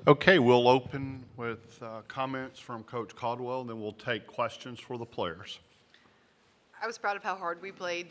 Okay, we'll open with comments from Coach Caldwell, and then we'll take questions for the players. I was proud of how hard we played.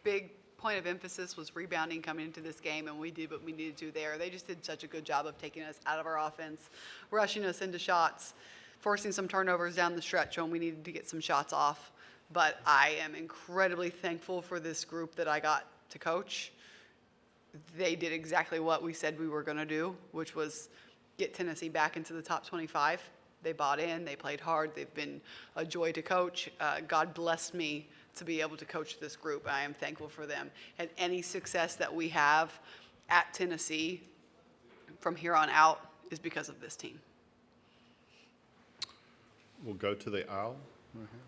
Big point of emphasis was rebounding coming into this game, and we did what we needed to there. They just did such a good job of taking us out of our offense, rushing us into shots, forcing some turnovers down the stretch when we needed to get some shots off. But I am incredibly thankful for this group that I got to coach. They did exactly what we said we were going to do, which was get Tennessee back into the top 25. They bought in, they played hard, they've been a joy to coach. God blessed me to be able to coach this group. I am thankful for them. And any success that we have at Tennessee from here on out is because of this team. We'll go to the aisle. Right here.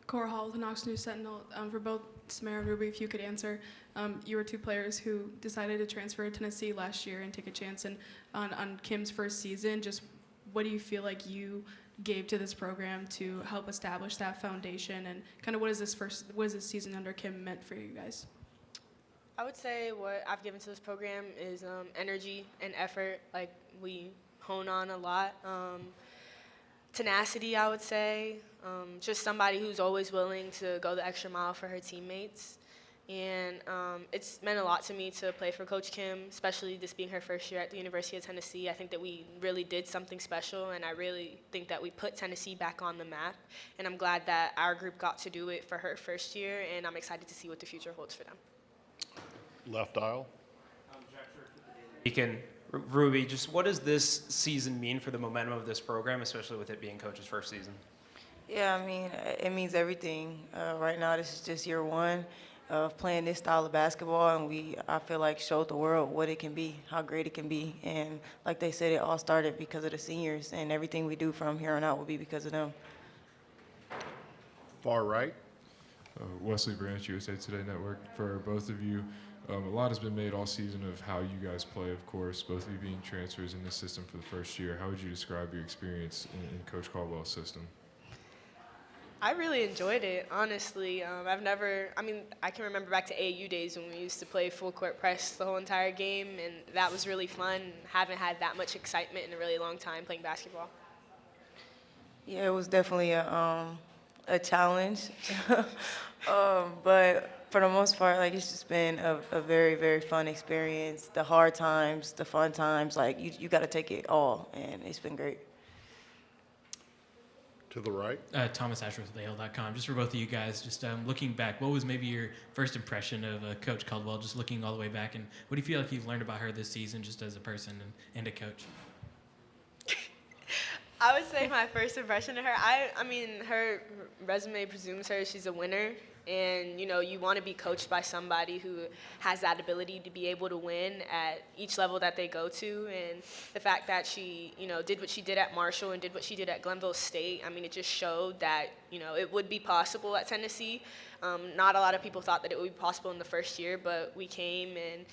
Cora Hall with the Knox News Sentinel. For both Samara and Ruby, if you could answer, you were two players who decided to transfer to Tennessee last year and take a chance on Kim's first season. Just what do you feel like you gave to this program to help establish that foundation, and kind of what is this season under Kim meant for you guys? I would say what I've given to this program is energy and effort. Like, we hone on a lot. Tenacity, I would say. Just somebody who's always willing to go the extra mile for her teammates. And it's meant a lot to me to play for Coach Kim, especially this being her first year at the University of Tennessee. I think that we really did something special, and I really think that we put Tennessee back on the map. And I'm glad that our group got to do it for her first year, and I'm excited to see what the future holds for them. Left aisle. Deacon, Ruby, just what does this season mean for the momentum of this program, especially with it being Coach's first season? Yeah, I mean, it means everything. Right now, this is just year one of playing this style of basketball, and I feel like, showed the world what it can be, how great it can be. And like they said, it all started because of the seniors, and everything we do from here on out will be because of them. Far right. Wesley Branch, USA Today Network. For both of you, a lot has been made all season of how you guys play, of course, both of you being transfers in this system for the first year. How would you describe your experience in Coach Caldwell's system? I really enjoyed it, honestly. I can remember back to AAU days when we used to play full court press the whole entire game, and that was really fun. Haven't had that much excitement in a really long time playing basketball. Yeah, it was definitely a challenge. But for the most part, like, it's just been a very, very fun experience. The hard times, the fun times, like, you got to take it all, and it's been great. To the right. Thomas Ashworth with AL.com. Just for both of you guys, just looking back, what was maybe your first impression of Coach Caldwell, just looking all the way back, and what do you feel like you've learned about her this season just as a person and a coach? I would say my first impression of her, I mean, her resume presumes she's a winner. And, you want to be coached by somebody who has that ability to be able to win at each level that they go to. And the fact that she, did what she did at Marshall and did what she did at Glenville State, I mean, it just showed that, it would be possible at Tennessee. Not a lot of people thought that it would be possible in the first year, but we came and,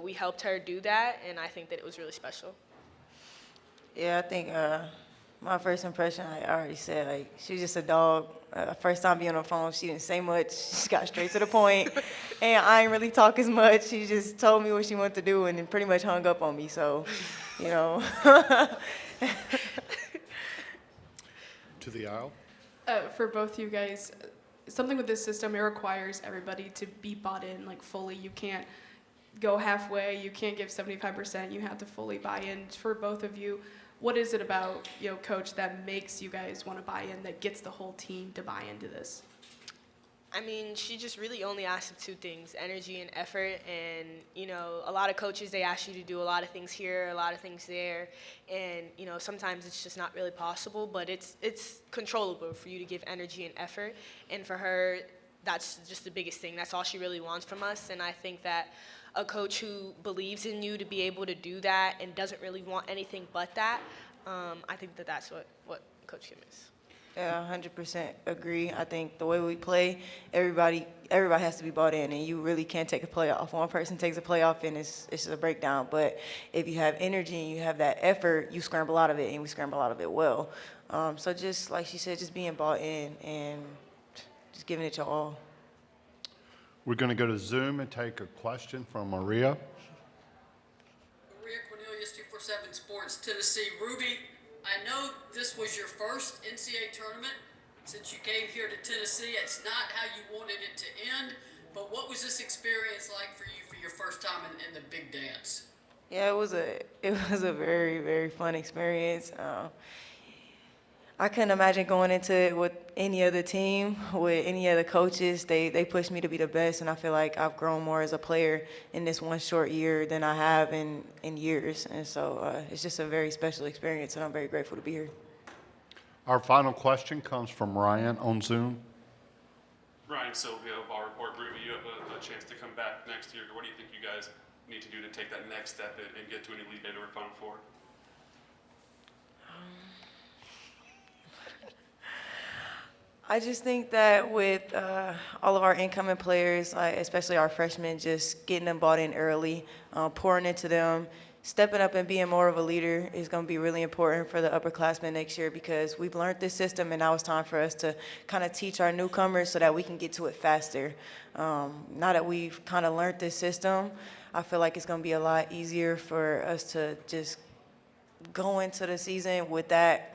we helped her do that. And I think that it was really special. Yeah, I think my first impression, I already said, like, she's just a dog. First time being on the phone, she didn't say much. She just got straight to the point. And I ain't really talk as much. She just told me what she wanted to do and then pretty much hung up on me. So, To the aisle. For both you guys, something with this system, it requires everybody to be bought in, like, fully. You can't go halfway. You can't give 75%. You have to fully buy in. For both of you, what is it about, Coach, that makes you guys want to buy in, that gets the whole team to buy into this? I mean, she just really only asks of two things, energy and effort. And, a lot of coaches, they ask you to do a lot of things here, a lot of things there. And, sometimes it's just not really possible, but it's controllable for you to give energy and effort. And for her, that's just the biggest thing. That's all she really wants from us. And I think that a coach who believes in you to be able to do that and doesn't really want anything but that, I think that that's what Coach Kim is. Yeah, 100% agree. I think the way we play, everybody has to be bought in, and you really can't take a play off. One person takes a play off, and it's just a breakdown. But if you have energy and you have that effort, you scramble out of it, and we scramble out of it well. So just like she said, just being bought in and just giving it your all. We're going to go to Zoom and take a question from Maria. Maria Cornelius, 247 Sports, Tennessee. Ruby, I know this was your first NCAA tournament since you came here to Tennessee. It's not how you wanted it to end, but what was this experience like for you for your first time in the big dance? Yeah, it was a very, very fun experience. I couldn't imagine going into it with any other team, with any other coaches. They pushed me to be the best, and I feel like I've grown more as a player in this one short year than I have in years. And so it's just a very special experience, and I'm very grateful to be here. Our final question comes from Ryan on Zoom. Ryan Sylvia of our report. Ruby, you have a chance to come back next year. What do you think you guys need to do to take that next step and get to an Elite Eight or Final Four? I just think that with all of our incoming players, especially our freshmen, just getting them bought in early, pouring into them, stepping up and being more of a leader is going to be really important for the upperclassmen next year, because we've learned this system and now it's time for us to kind of teach our newcomers so that we can get to it faster. Now that we've kind of learned this system, I feel like it's going to be a lot easier for us to just go into the season with that,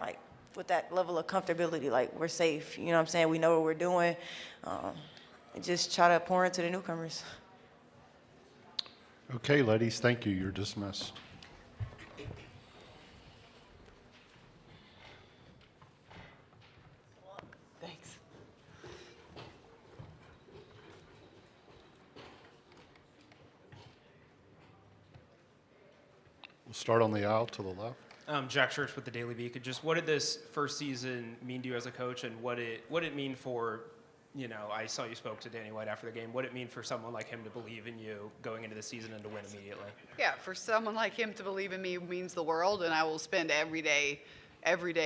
with that level of comfortability, like we're safe, you know what I'm saying? We know what we're doing. And just try to pour into the newcomers. Okay, ladies, thank you. You're dismissed. Thanks. We'll start on the aisle to the left. Jack Church with the Daily Beacon. Just what did this first season mean to you as a coach, and what it mean for, I saw you spoke to Danny White after the game. What did it mean for someone like him to believe in you going into the season and to win immediately? Yeah, for someone like him to believe in me means the world, and I will spend every day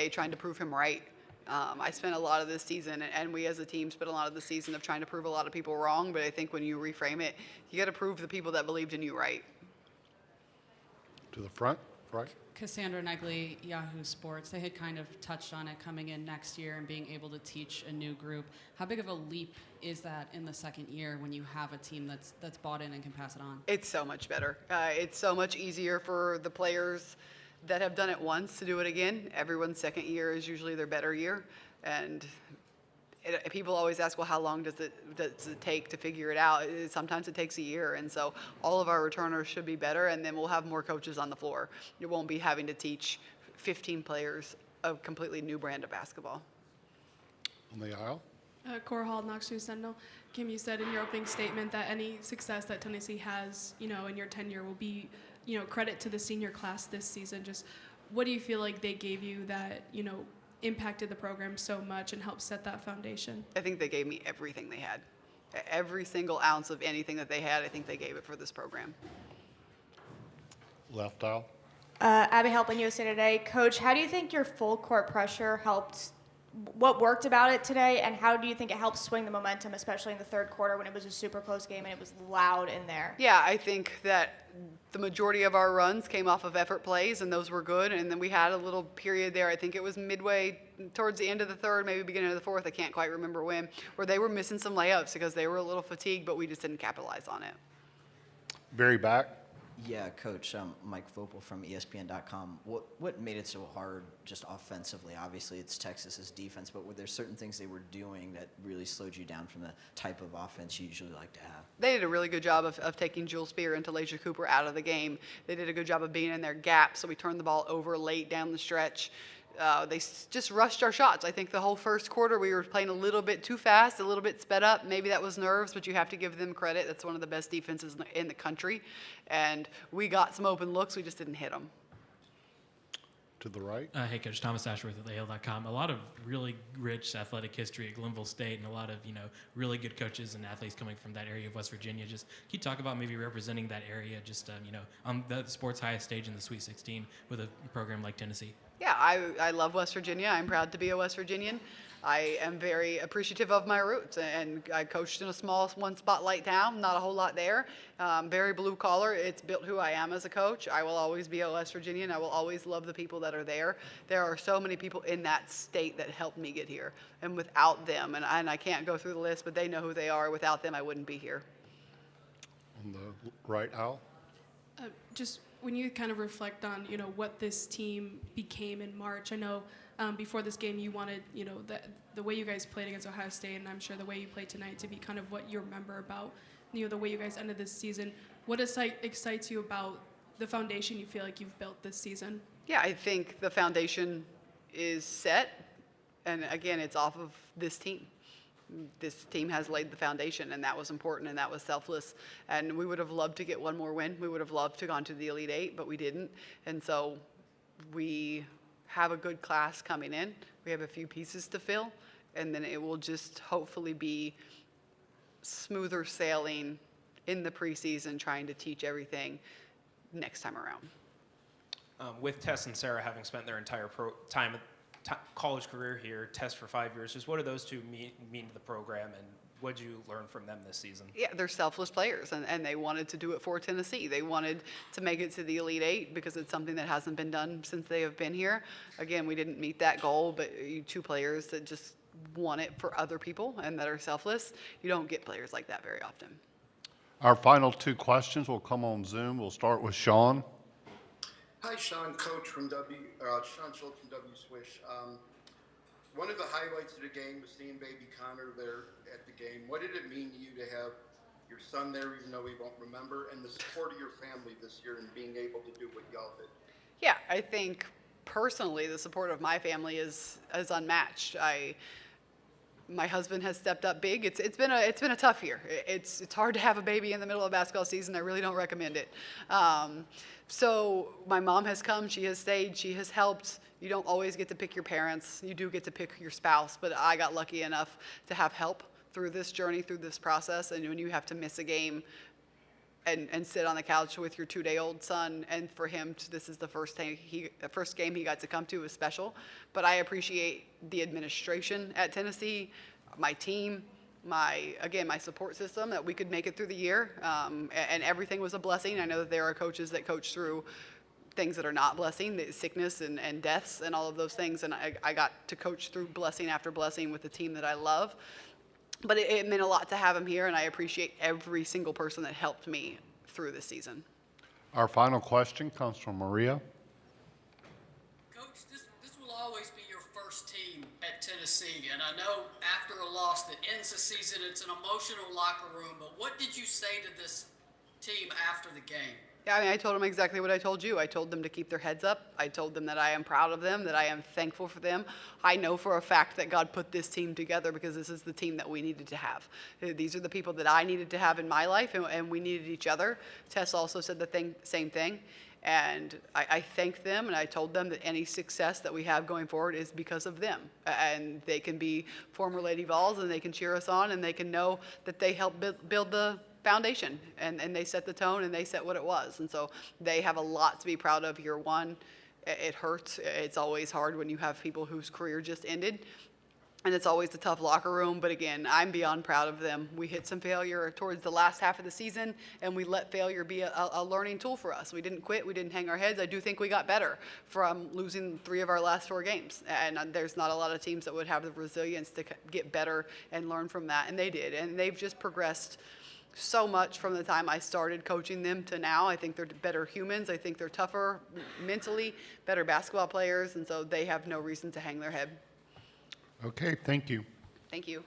trying to prove him right. I spent a lot of this season, and we as a team spent a lot of the season of trying to prove a lot of people wrong, but I think when you reframe it, you got to prove the people that believed in you right. To the front, right? Cassandra Negley, Yahoo Sports. They had kind of touched on it coming in next year and being able to teach a new group. How big of a leap is that in the second year when you have a team that's bought in and can pass it on? It's so much better. It's so much easier for the players that have done it once to do it again. Everyone's second year is usually their better year, and people always ask, well, how long does it take to figure it out? Sometimes it takes a year, and so all of our returners should be better, and then we'll have more coaches on the floor. You won't be having to teach 15 players a completely new brand of basketball. On the aisle. Cora Hall, Knox News Sentinel. Kim, you said in your opening statement that any success that Tennessee has, in your tenure will be, credit to the senior class this season. Just what do you feel like they gave you that, impacted the program so much and helped set that foundation? I think they gave me everything they had. Every single ounce of anything that they had, I think they gave it for this program. Left aisle. Abby Halpin, USA Today. Coach, how do you think your full court pressure helped? What worked about it today, and how do you think it helped swing the momentum, especially in the third quarter when it was a super close game and it was loud in there? Yeah, I think that the majority of our runs came off of effort plays, and those were good. And then we had a little period there, I think it was midway towards the end of the third, maybe beginning of the fourth, I can't quite remember when, where they were missing some layups because they were a little fatigued, but we just didn't capitalize on it. Very back. Yeah, Coach, Mike Vopel from ESPN.com. What made it so hard just offensively? Obviously, it's Texas's defense, but were there certain things they were doing that really slowed you down from the type of offense you usually like to have? They did a really good job of taking Jewel Spear and Talaysia Cooper out of the game. They did a good job of being in their gap, so we turned the ball over late down the stretch. They just rushed our shots. I think the whole first quarter we were playing a little bit too fast, a little bit sped up. Maybe that was nerves, but you have to give them credit. That's one of the best defenses in the country. And we got some open looks. We just didn't hit them. To the right. Hey, Coach, Thomas Ashworth at thehill.com. A lot of really rich athletic history at Glenville State, and a lot of really good coaches and athletes coming from that area of West Virginia. Just can you talk about maybe representing that area, just on the sport's highest stage in the Sweet 16 with a program like Tennessee? Yeah, I love West Virginia. I'm proud to be a West Virginian. I am very appreciative of my roots, and I coached in a small one spotlight town, not a whole lot there. Very blue collar. It's built who I am as a coach. I will always be a West Virginian. I will always love the people that are there. There are so many people in that state that helped me get here, and without them, and I can't go through the list, but they know who they are. Without them, I wouldn't be here. On the right, Al? Just when you kind of reflect on, what this team became in March, I know before this game you wanted, the way you guys played against Ohio State, and I'm sure the way you played tonight to be kind of what you remember about, the way you guys ended this season. What excites you about the foundation you feel like you've built this season? Yeah, I think the foundation is set, and again, it's off of this team. This team has laid the foundation, and that was important, and that was selfless. And we would have loved to get one more win. We would have loved to gone to the Elite Eight, but we didn't. And so we have a good class coming in. We have a few pieces to fill, and then it will just hopefully be smoother sailing in the preseason, trying to teach everything next time around. With Tess and Sarah having spent their entire college career here, Tess for 5 years, just what do those two mean to the program, and what did you learn from them this season? Yeah, they're selfless players, and they wanted to do it for Tennessee. They wanted to make it to the Elite Eight because it's something that hasn't been done since they have been here. Again, we didn't meet that goal, but you two players that just want it for other people and that are selfless, you don't get players like that very often. Our final two questions will come on Zoom. We'll start with Sean. Hi, Sean, Coach from Sean Schultz from W Swish. One of the highlights of the game was seeing baby Connor there at the game. What did it mean to you to have your son there, even though he won't remember, and the support of your family this year and being able to do what y'all did? Yeah, I think personally the support of my family is unmatched. My husband has stepped up big. It's been a tough year. It's hard to have a baby in the middle of basketball season. I really don't recommend it. So my mom has come. She has stayed. She has helped. You don't always get to pick your parents. You do get to pick your spouse. But I got lucky enough to have help through this journey, through this process. And when you have to miss a game and sit on the couch with your 2-day-old son, and for him, this is the first game he got to come to, is special. But I appreciate the administration at Tennessee, my team, my support system, that we could make it through the year, and everything was a blessing. I know that there are coaches that coach through things that are not blessing, the sickness and deaths and all of those things, and I got to coach through blessing after blessing with the team that I love. But it meant a lot to have him here, and I appreciate every single person that helped me through this season. Our final question comes from Maria. Coach, this will always be your first team at Tennessee, and I know after a loss that ends the season, it's an emotional locker room, but what did you say to this team after the game? Yeah, I told them exactly what I told you. I told them to keep their heads up. I told them that I am proud of them, that I am thankful for them. I know for a fact that God put this team together because this is the team that we needed to have. These are the people that I needed to have in my life, and we needed each other. Tess also said the same thing. And I thanked them, and I told them that any success that we have going forward is because of them. And they can be former Lady Vols, and they can cheer us on, and they can know that they helped build the foundation, and they set the tone, and they set what it was. And so they have a lot to be proud of year one. It hurts. It's always hard when you have people whose career just ended, and it's always a tough locker room. But again, I'm beyond proud of them. We hit some failure towards the last half of the season, and we let failure be a learning tool for us. We didn't quit. We didn't hang our heads. I do think we got better from losing 3 of our last 4 games. And there's not a lot of teams that would have the resilience to get better and learn from that, and they did. And they've just progressed so much from the time I started coaching them to now. I think they're better humans. I think they're tougher mentally, better basketball players, and so they have no reason to hang their head. Okay, thank you. Thank you.